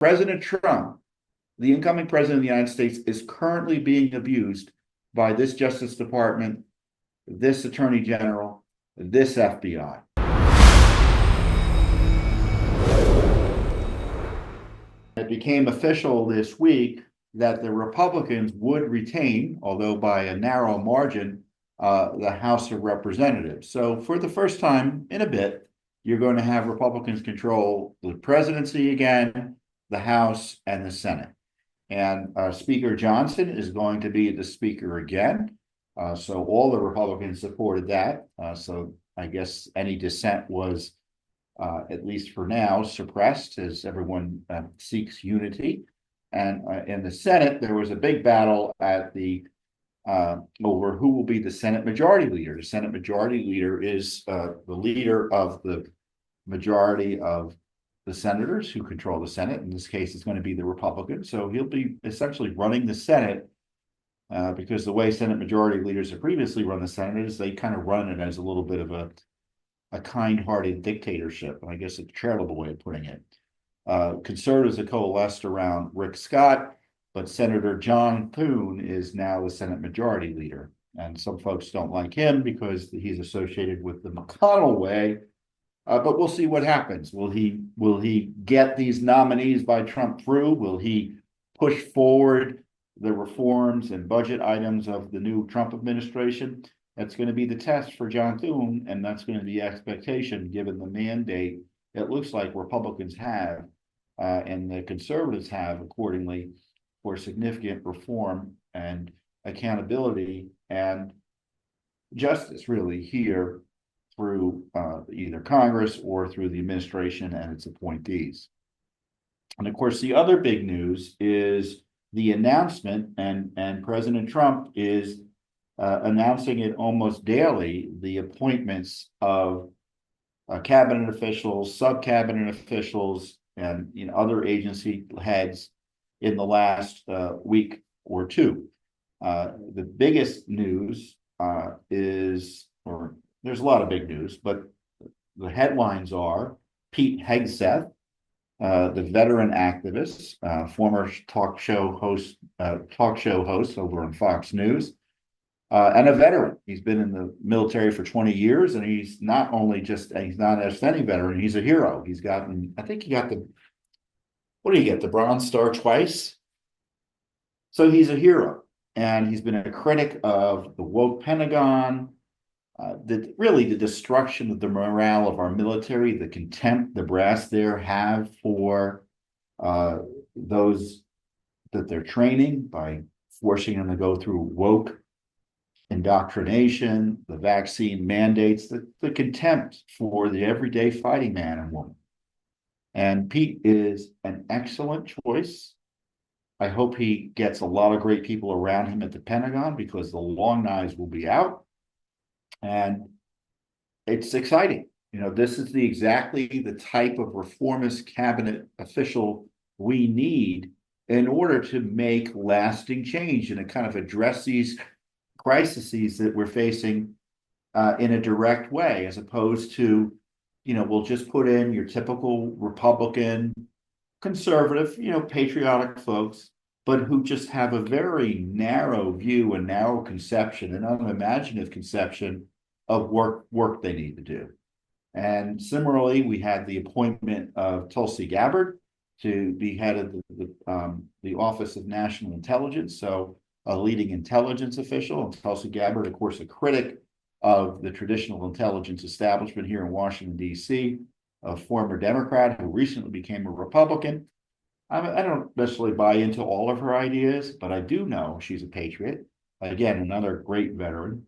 President Trump, the incoming president of the United States, is currently being abused by this Justice Department, this Attorney General, this FBI. It became official this week that the Republicans would retain, although by a narrow margin, the House of Representatives. So for the first time in a bit, you're going to have Republicans control the presidency again, the House, and the Senate. And Speaker Johnson is going to be the speaker again. So all the Republicans supported that. So I guess any dissent was, at least for now, suppressed as everyone seeks unity. And in the Senate, there was a big battle at the over who will be the Senate Majority Leader. The Senate Majority Leader is the leader of the majority of the senators who control the Senate. In this case, it's going to be the Republican. So he'll be essentially running the Senate because the way Senate Majority Leaders have previously run the Senate is they kind of run it as a little bit of a kind-hearted dictatorship. I guess it's a charitable way of putting it. Conservatives have coalesced around Rick Scott, but Senator John Thune is now the Senate Majority Leader. And some folks don't like him because he's associated with the McConnell way. But we'll see what happens. Will he get these nominees by Trump through? Will he push forward the reforms and budget items of the new Trump administration? That's going to be the test for John Thune, and that's going to be the expectation given the mandate it looks like Republicans have and the conservatives have accordingly for significant reform and accountability and justice really here through either Congress or through the administration and its appointees. And of course, the other big news is the announcement, and President Trump is announcing it almost daily, the appointments of cabinet officials, sub-cabinet officials, and other agency heads in the last week or two. The biggest news is, or there's a lot of big news, but the headlines are Pete Hegseth, the veteran activist, former talk show host over on Fox News, and a veteran. He's been in the military for 20 years, and he's not just any veteran, he's a hero. He's gotten, I think he got what did he get? The Bronze Star twice. So he's a hero, and he's been a critic of the woke Pentagon, the destruction of the morale of our military, the contempt the brass there have for those that they're training by forcing them to go through woke indoctrination, the vaccine mandates, the contempt for the everyday fighting man and woman. And Pete is an excellent choice. I hope he gets a lot of great people around him at the Pentagon because the long knives will be out. And it's exciting. This is exactly the type of reformist cabinet official we need in order to make lasting change and to kind of address these crises that we're facing in a direct way, as opposed to, we'll just put in your typical Republican, conservative, patriotic folks, but who just have a very narrow view, a narrow conception, an unimaginative conception of work they need to do. And similarly, we had the appointment of Tulsi Gabbard to be head of the Office of National Intelligence, so a leading intelligence official. And Tulsi Gabbard, of course, a critic of the traditional intelligence establishment here in Washington, D.C., a former Democrat who recently became a Republican. I don't necessarily buy into all of her ideas, but I do know she's a patriot. Again, another great veteran.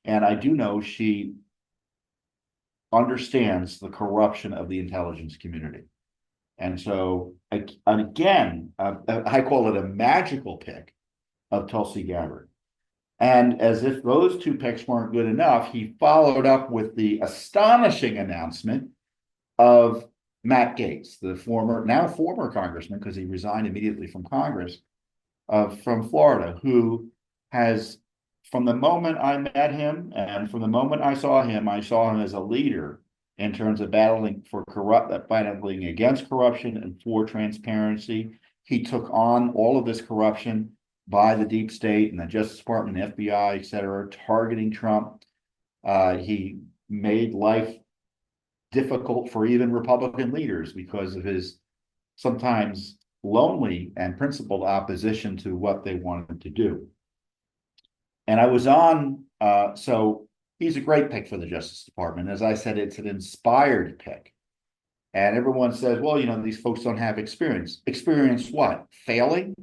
And I do know she understands the corruption of the intelligence community. And so, again, I call it a magical pick of Tulsi Gabbard. And as if those two picks weren't good enough, he followed up with the astonishing announcement of Matt Gaetz, the now former congressman, because he resigned immediately from Congress, from Florida, who has, from the moment I met him and from the moment I saw him as a leader in terms of battling against corruption and for transparency. He took on all of this corruption by the deep state and the Justice Department, the FBI, et cetera, targeting Trump. He made life difficult for even Republican leaders because of his sometimes lonely and principled opposition to what they wanted to do. And I was on, so he's a great pick for the Justice Department. As I said, it's an inspired pick. And everyone says, well, you know, these folks don't have experience. Experience what? Failing?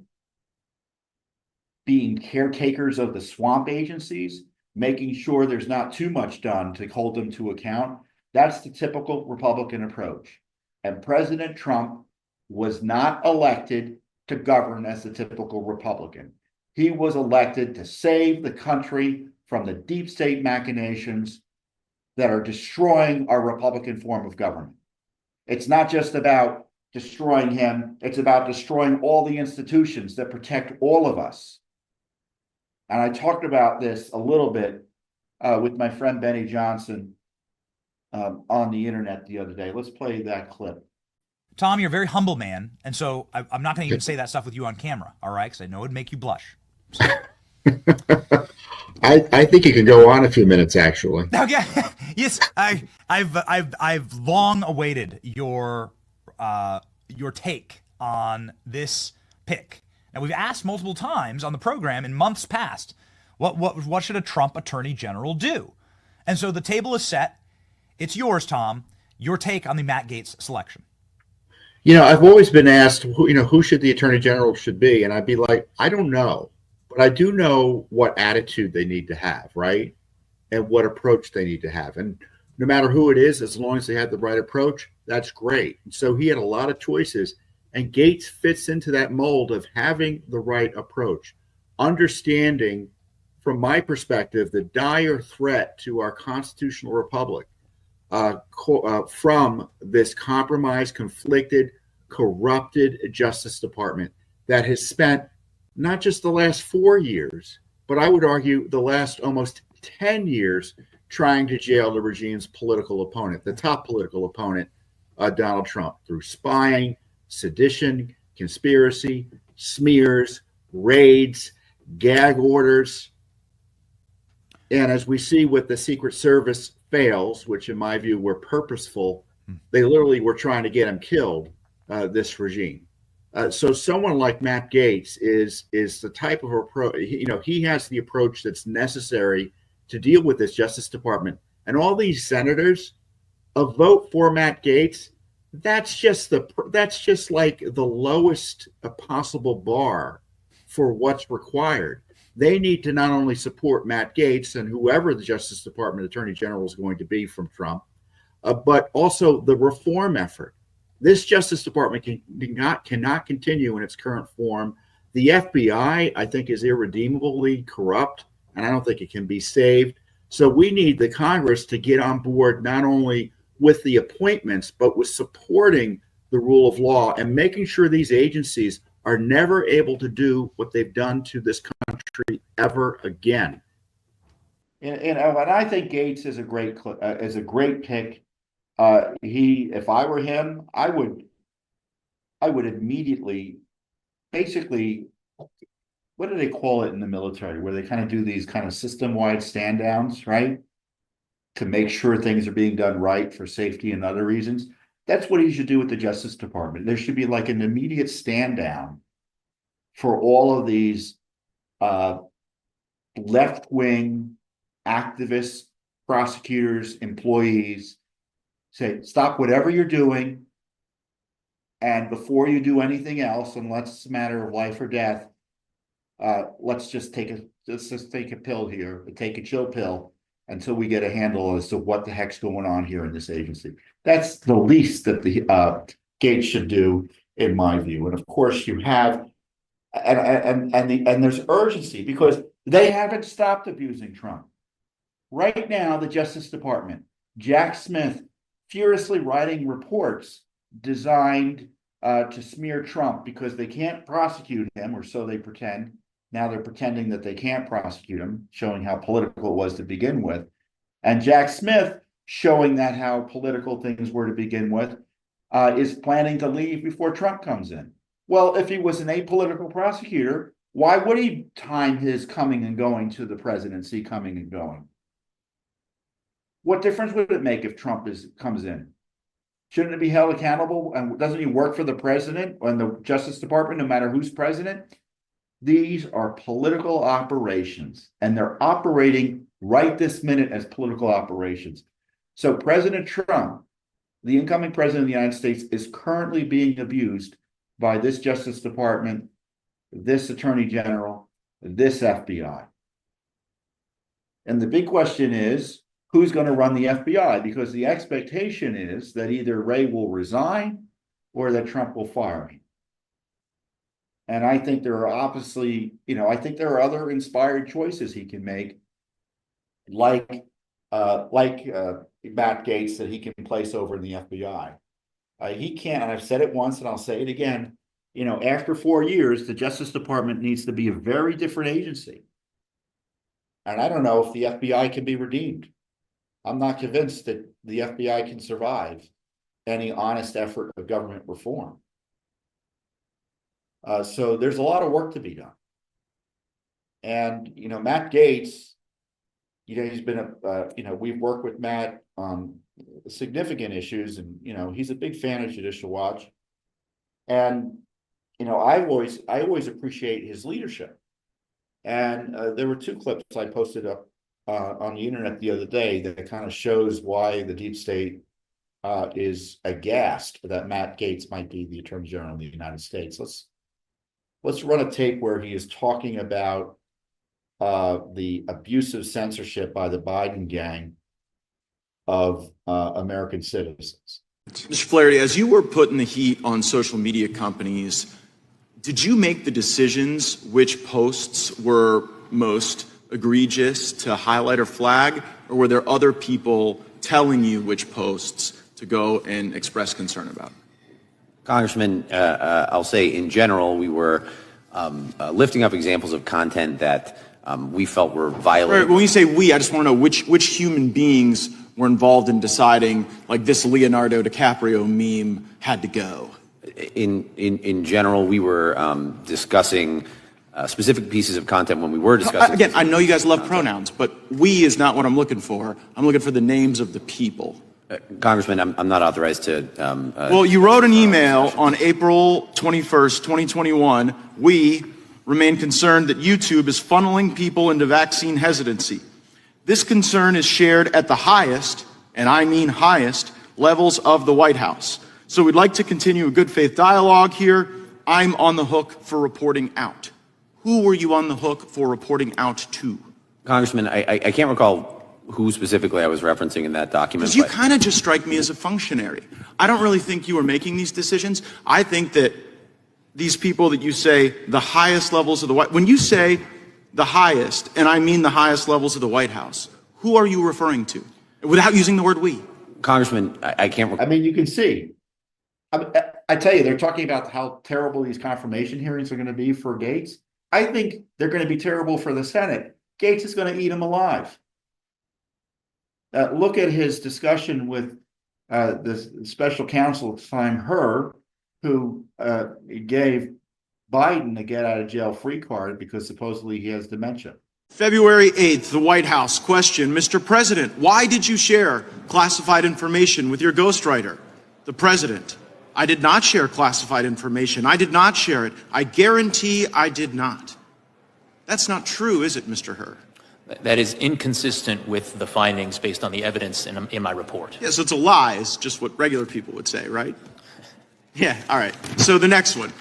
Being caretakers of the swamp agencies? Making sure there's not too much done to hold them to account? That's the typical Republican approach. And President Trump was not elected to govern as the typical Republican. He was elected to save the country from the deep state machinations that are destroying our Republican form of government. It's not just about destroying him, it's about destroying all the institutions that protect all of us. And I talked about this a little bit with my friend Benny Johnson on the internet the other day. Let's play that clip. Tom, you're a very humble man, and so I'm not going to even say that stuff with you on camera, all right? Because I know it'd make you blush. So. I think you can go on a few minutes, actually. Okay. Yes, I've long awaited your take on this pick. Now, we've asked multiple times on the program in months past, what should a Trump attorney general do? And so the table is set. It's yours, Tom. Your take on the Matt Gaetz selection. You know, I've always been asked, who should the attorney general should be? And I'd be like, I don't know. But I do know what attitude they need to have, right? And what approach they need to have. And no matter who it is, as long as they have the right approach, that's great. And so he had a lot of choices. And Gaetz fits into that mold of having the right approach, understanding, from my perspective, the dire threat to our constitutional republic from this compromised, conflicted, corrupted Justice Department that has spent not just the last 4 years, but I would argue the last almost 10 years trying to jail the regime's political opponent, the top political opponent, Donald Trump, through spying, sedition, conspiracy, smears, raids, gag orders. And as we see with the Secret Service fails, which in my view were purposeful, they literally were trying to get him killed, this regime. So someone like Matt Gaetz is the type of approach, he has the approach that's necessary to deal with this Justice Department. And all these senators, a vote for Matt Gaetz, that's just like the lowest possible bar for what's required. They need to not only support Matt Gaetz and whoever the Justice Department Attorney General is going to be from Trump, but also the reform effort. This Justice Department cannot continue in its current form. The FBI, I think, is irredeemably corrupt, and I don't think it can be saved. So we need the Congress to get on board not only with the appointments, but with supporting the rule of law and making sure these agencies are never able to do what they've done to this country ever again. And I think Gaetz is a great pick. If I were him, I would immediately, basically, what do they call it in the military, where they kind of do these kind of system-wide stand downs, right? To make sure things are being done right for safety and other reasons. That's what he should do with the Justice Department. There should be like an immediate stand down for all of these left-wing activists, prosecutors, employees. Say, stop whatever you're doing, and before you do anything else, unless it's a matter of life or death, let's just take a pill here, take a chill pill until we get a handle as to what the heck's going on here in this agency. That's the least that the Gaetz should do, in my view. And of course, you have, and there's urgency because they haven't stopped abusing Trump. Right now, the Justice Department, Jack Smith, furiously writing reports designed to smear Trump because they can't prosecute him, or so they pretend. Now they're pretending that they can't prosecute him, showing how political it was to begin with. And Jack Smith showing that how political things were to begin with, is planning to leave before Trump comes in. Well, if he was an apolitical prosecutor, why would he time his coming and going to the presidency, coming and going? What difference would it make if Trump comes in? Shouldn't it be held accountable? And doesn't he work for the president and the Justice Department, no matter who's president? These are political operations, and they're operating right this minute as political operations. So President Trump, the incoming president of the United States, is currently being abused by this Justice Department, this Attorney General, this FBI. And the big question is, who's going to run the FBI? Because the expectation is that either Wray will resign or that Trump will fire him. And I think there are obviously, I think there are other inspired choices he can make, like Matt Gaetz, that he can place over in the FBI. He can't, and I've said it once and I'll say it again, after 4 years, the Justice Department needs to be a very different agency. And I don't know if the FBI can be redeemed. I'm not convinced that the FBI can survive any honest effort of government reform. So there's a lot of work to be done. And, Matt Gaetz, he's been we've worked with Matt on significant issues, and, he's a big fan of Judicial Watch. And, I always appreciate his leadership. And there were 2 clips I posted up on the internet the other day that kind of shows why the deep state is aghast that Matt Gaetz might be the Attorney General of the United States. Let's run a tape where he is talking about the abusive censorship by the Biden gang of American citizens. Mr. Flaherty, as you were putting the heat on social media companies, did you make the decisions which posts were most egregious to highlight or flag, or were there other people telling you which posts to go and express concern about? Congressman, I'll say in general, we were lifting up examples of content that we felt were violating. Right, when you say we, I just want to know which human beings were involved in deciding, like, this Leonardo DiCaprio meme had to go. In general, we were discussing specific pieces of content when we were discussing. Again, I know you guys love pronouns, but we is not what I'm looking for. I'm looking for the names of the people. Congressman, I'm not authorized to. Well, you wrote an email on April 21st, 2021. We remain concerned that YouTube is funneling people into vaccine hesitancy. This concern is shared at the highest, and I mean highest, levels of the White House. So we'd like to continue a good faith dialogue here. I'm on the hook for reporting out. Who were you on the hook for reporting out to? Congressman, I can't recall who specifically I was referencing in that document. Because you kind of just strike me as a functionary. I don't really think you were making these decisions. I think that these people that you say the highest levels of the White, when you say the highest, and I mean the highest levels of the White House, who are you referring to? Without using the word we. Congressman, I can't. I mean, you can see. I tell you, they're talking about how terrible these confirmation hearings are going to be for Gaetz. I think they're going to be terrible for the Senate. Gaetz is going to eat them alive. Look at his discussion with the special counsel at the time, who gave Biden a get out of jail free card because supposedly he has dementia. February 8th, the White House. Question, Mr. President, why did you share classified information with your ghostwriter? The President, I did not share classified information. I did not share it. I guarantee I did not. That's not true, is it, Mr. Hur? That is inconsistent with the findings based on the evidence in my report. Yes, it's a lie. It's just what regular people would say, right? Yeah, all right. So the next one.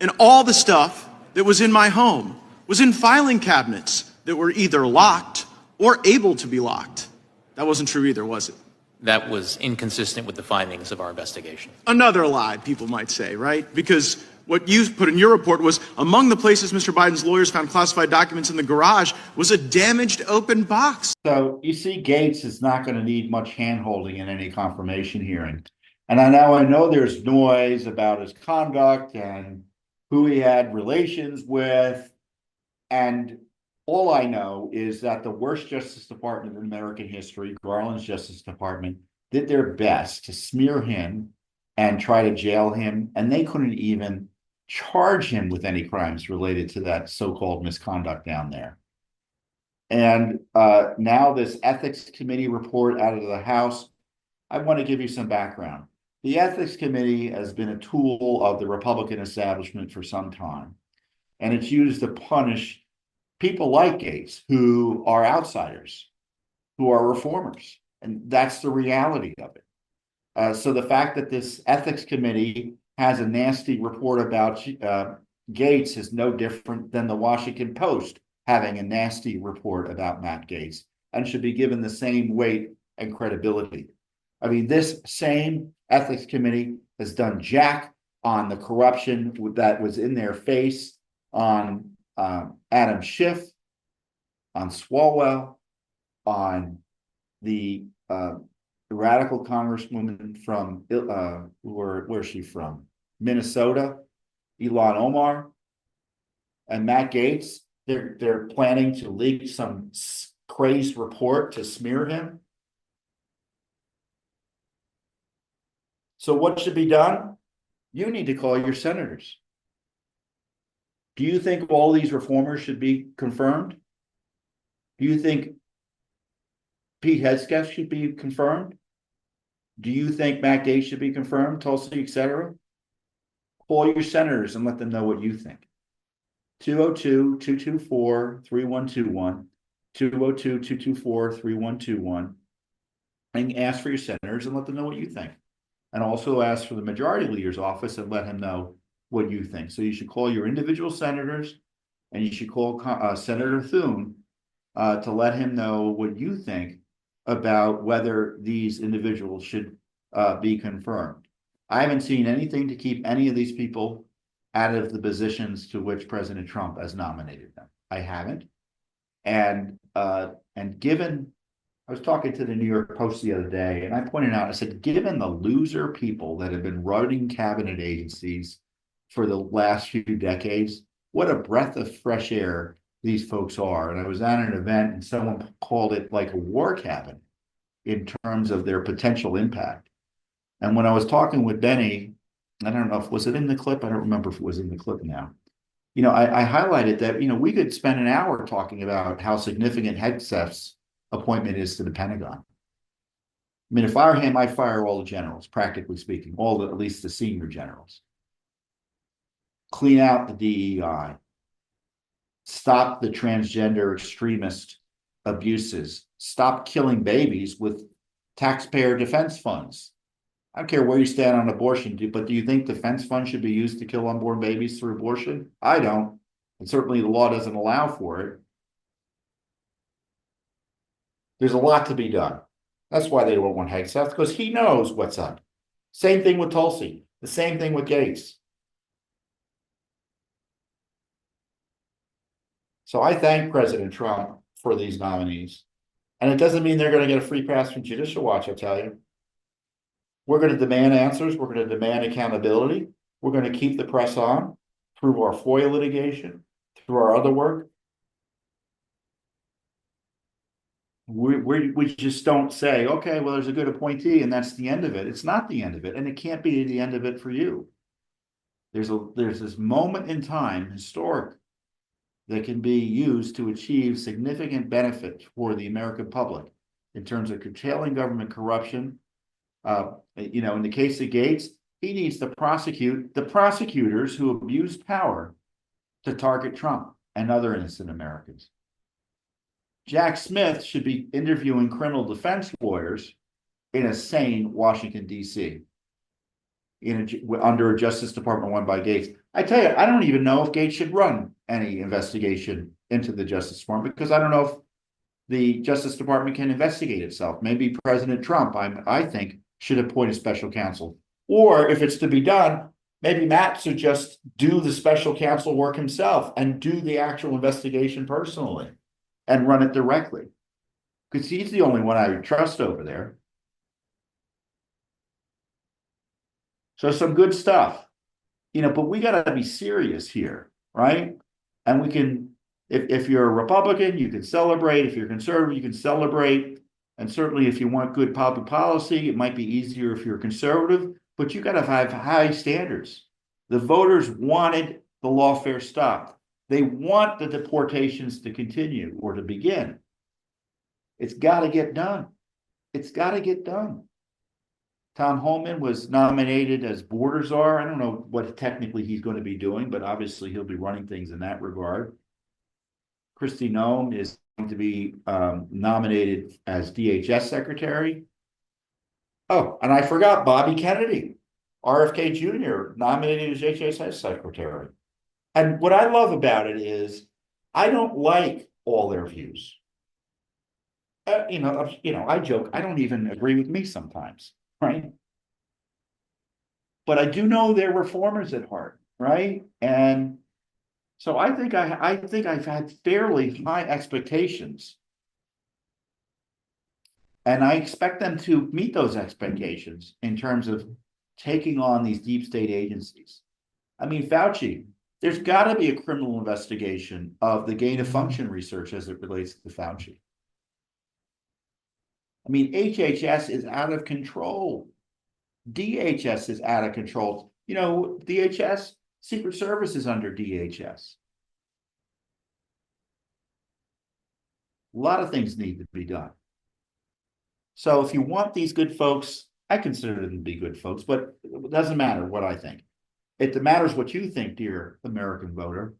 And all the stuff that was in my home was in filing cabinets that were either locked or able to be locked. That wasn't true either, was it? That was inconsistent with the findings of our investigation. Another lie, people might say, right? Because what you put in your report was among the places Mr. Biden's lawyers found classified documents in the garage was a damaged open box. So you see, Gaetz is not going to need much hand-holding in any confirmation hearing. And I know there's noise about his conduct and who he had relations with. And All I know is that the worst Justice Department in American history, Garland's Justice Department, did their best to smear him and try to jail him, and they couldn't even charge him with any crimes related to that so-called misconduct down there. And now this ethics committee report out of the House, I want to give you some background. The ethics committee has been a tool of the Republican establishment for some time, and it's used to punish people like Gaetz, who are outsiders, who are reformers. And that's the reality of it. So the fact that this ethics committee has a nasty report about Gaetz is no different than the Washington Post having a nasty report about Matt Gaetz, and should be given the same weight and credibility. I mean, this same ethics committee has done jack on the corruption that was in their face on Adam Schiff, on Swalwell, on the radical congresswoman from where's she from? Minnesota, Ilhan Omar, and Matt Gaetz. They're planning to leak some crazed report to smear him. So what should be done? You need to call your senators. Do you think all these reformers should be confirmed? Do you think Pete Hegseth should be confirmed? Do you think Matt Gaetz should be confirmed, Tulsi, etc.? Call your senators and let them know what you think. 202-224-3121, 202-224-3121, and ask for your senators and let them know what you think. And also ask for the majority leader's office and let him know what you think. So you should call your individual senators, and you should call Senator Thune to let him know what you think about whether these individuals should be confirmed. I haven't seen anything to keep any of these people out of the positions to which President Trump has nominated them. I haven't. And given, I was talking to the New York Post the other day, and I pointed out, I said, given the loser people that have been running cabinet agencies for the last few decades, what a breath of fresh air these folks are. And I was at an event and someone called it like a war cabinet in terms of their potential impact. And when I was talking with Benny, I don't know if, was it in the clip? I don't remember if it was in the clip now. You know, I highlighted that, you know, we could spend an hour talking about how significant Hegseth's appointment is to the Pentagon. I mean, if I were him, I'd fire all the generals, practically speaking, at least the senior generals. Clean out the DEI. Stop the transgender extremist abuses. Stop killing babies with taxpayer defense funds. I don't care where you stand on abortion, but do you think defense funds should be used to kill unborn babies through abortion? I don't. And certainly the law doesn't allow for it. There's a lot to be done. That's why they don't want Hegseth, because he knows what's up. Same thing with Tulsi. The same thing with Gaetz. So I thank President Trump for these nominees. And it doesn't mean they're going to get a free pass from Judicial Watch, I tell you. We're going to demand answers. We're going to demand accountability. We're going to keep the press on through our FOIA litigation, through our other work. We just don't say, okay, well, there's a good appointee and that's the end of it. It's not the end of it, and it can't be the end of it for you. There's this moment in time, historic, that can be used to achieve significant benefit for the American public in terms of curtailing government corruption. You know, in the case of Gaetz, he needs to prosecute the prosecutors who abused power to target Trump and other innocent Americans. Jack Smith should be interviewing criminal defense lawyers in a sane Washington, D.C., under a Justice Department run by Gaetz. I tell you, I don't even know if Gaetz should run any investigation into the Justice Department, because I don't know if the Justice Department can investigate itself. Maybe President Trump, I think, should appoint a special counsel. Or if it's to be done, maybe Matt should just do the special counsel work himself and do the actual investigation personally and run it directly, because he's the only one I would trust over there. So some good stuff, you know, but we got to be serious here, right? And we can If you're a Republican, you can celebrate. If you're conservative, you can celebrate. And certainly if you want good public policy, it might be easier if you're conservative, but you got to have high standards. The voters wanted the lawfare stopped. They want the deportations to continue or to begin. It's got to get done. It's got to get done. Tom Homan was nominated as border czar. I don't know what technically he's going to be doing, but obviously he'll be running things in that regard. Kristi Noem is going to be nominated as DHS secretary. Oh, and I forgot Bobby Kennedy, RFK Jr., nominated as HHS secretary. And what I love about it is I don't like all their views. I joke, I don't even agree with me sometimes, right? But I do know they're reformers at heart, right? And so I think I've had fairly high expectations. And I expect them to meet those expectations in terms of taking on these deep state agencies. I mean, Fauci, there's got to be a criminal investigation of the gain of function research as it relates to Fauci. I mean, HHS is out of control. DHS is out of control. DHS, Secret Service is under DHS. A lot of things need to be done. So if you want these good folks, I consider them to be good folks, but it doesn't matter what I think. It matters what you think, dear American voter.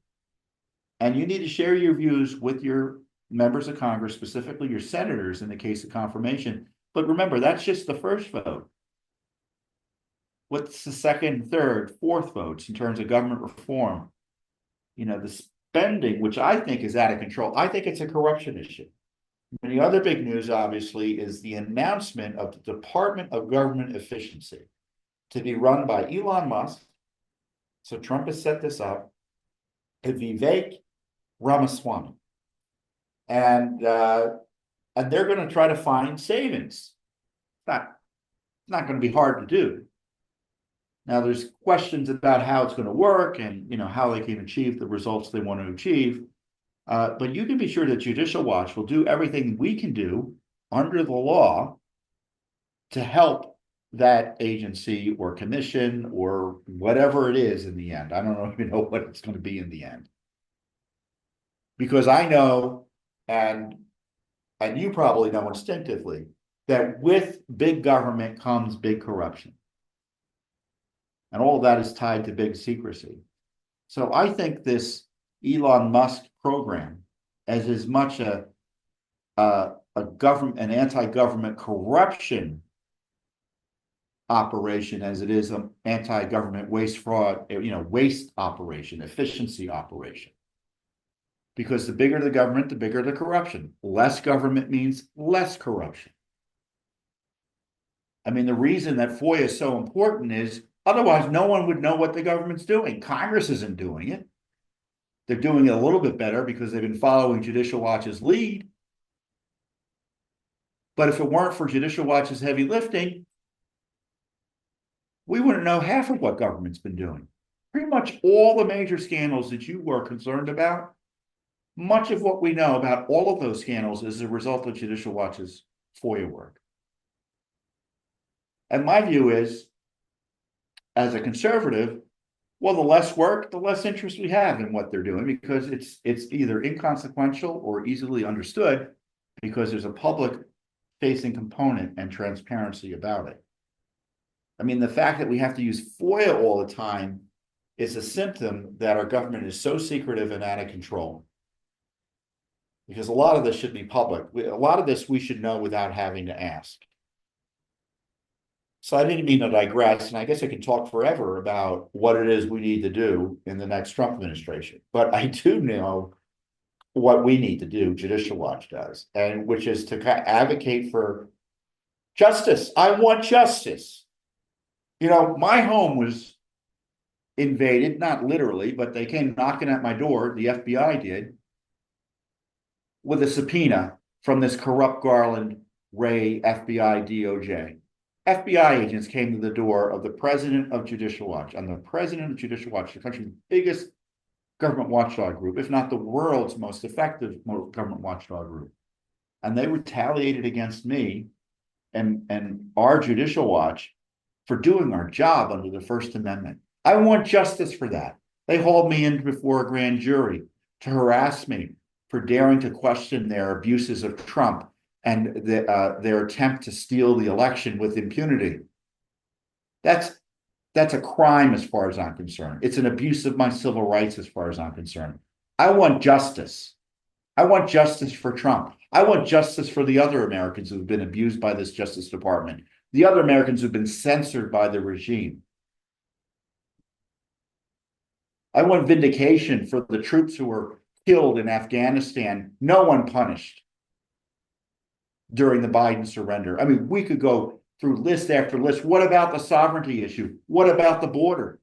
And you need to share your views with your members of Congress, specifically your senators in the case of confirmation. But remember, that's just the first vote. What's the second, third, fourth votes in terms of government reform? The spending, which I think is out of control. I think it's a corruption issue. And the other big news, obviously, is the announcement of the Department of Government Efficiency to be run by Elon Musk. So Trump has set this up, and Vivek Ramaswamy. And they're going to try to find savings. It's not going to be hard to do. Now, there's questions about how it's going to work and how they can achieve the results they want to achieve. But you can be sure that Judicial Watch will do everything we can do under the law to help that agency or commission or whatever it is in the end. I don't even know what it's going to be in the end. Because I know, and you probably know instinctively, that with big government comes big corruption. And all of that is tied to big secrecy. So I think this Elon Musk program as much a government, an anti-government corruption operation as it is an anti-government waste fraud, waste operation, efficiency operation. Because the bigger the government, the bigger the corruption. Less government means less corruption. I mean, the reason that FOIA is so important is otherwise no one would know what the government's doing. Congress isn't doing it. They're doing it a little bit better because they've been following Judicial Watch's lead. But if it weren't for Judicial Watch's heavy lifting, we wouldn't know half of what government's been doing. Pretty much all the major scandals that you were concerned about, much of what we know about all of those scandals is a result of Judicial Watch's FOIA work. And my view is, as a conservative, well, the less work, the less interest we have in what they're doing because it's either inconsequential or easily understood because there's a public-facing component and transparency about it. I mean, the fact that we have to use FOIA all the time is a symptom that our government is so secretive and out of control. Because a lot of this should be public. A lot of this we should know without having to ask. So I didn't mean to digress, and I guess I can talk forever about what it is we need to do in the next Trump administration. But I do know what we need to do, Judicial Watch does, and which is to advocate for justice. I want justice. My home was invaded, not literally, but they came knocking at my door, the FBI did, with a subpoena from this corrupt Garland Ray FBI DOJ. FBI agents came to the door of the president of Judicial Watch. I'm the president of Judicial Watch, the country's biggest government watchdog group, if not the world's most effective government watchdog group. And they retaliated against me and our Judicial Watch for doing our job under the First Amendment. I want justice for that. They hauled me in before a grand jury to harass me for daring to question their abuses of Trump and their attempt to steal the election with impunity. That's a crime as far as I'm concerned. It's an abuse of my civil rights as far as I'm concerned. I want justice. I want justice for Trump. I want justice for the other Americans who've been abused by this Justice Department, the other Americans who've been censored by the regime. I want vindication for the troops who were killed in Afghanistan, no one punished during the Biden surrender. I mean, we could go through list after list. What about the sovereignty issue? What about the border?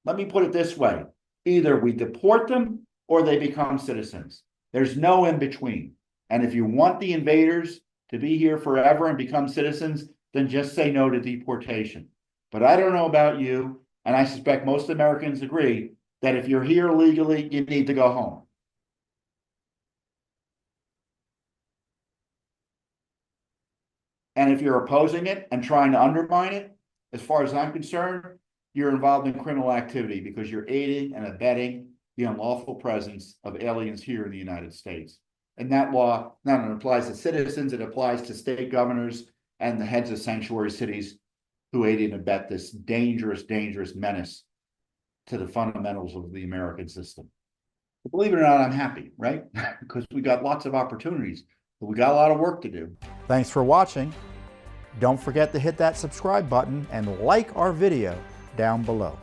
Let me put it this way. Either we deport them or they become citizens. There's no in between. And if you want the invaders to be here forever and become citizens, then just say no to deportation. But I don't know about you, and I suspect most Americans agree that if you're here legally, you need to go home. And if you're opposing it and trying to undermine it, as far as I'm concerned, you're involved in criminal activity because you're aiding and abetting the unlawful presence of aliens here in the United States. And that law not only applies to citizens, it applies to state governors and the heads of sanctuary cities who aid and abet this dangerous, dangerous menace to the fundamentals of the American system. But believe it or not, I'm happy, right? Because we got lots of opportunities, but we got a lot of work to do. Thanks for watching. Don't forget to hit that subscribe button and like our video down below.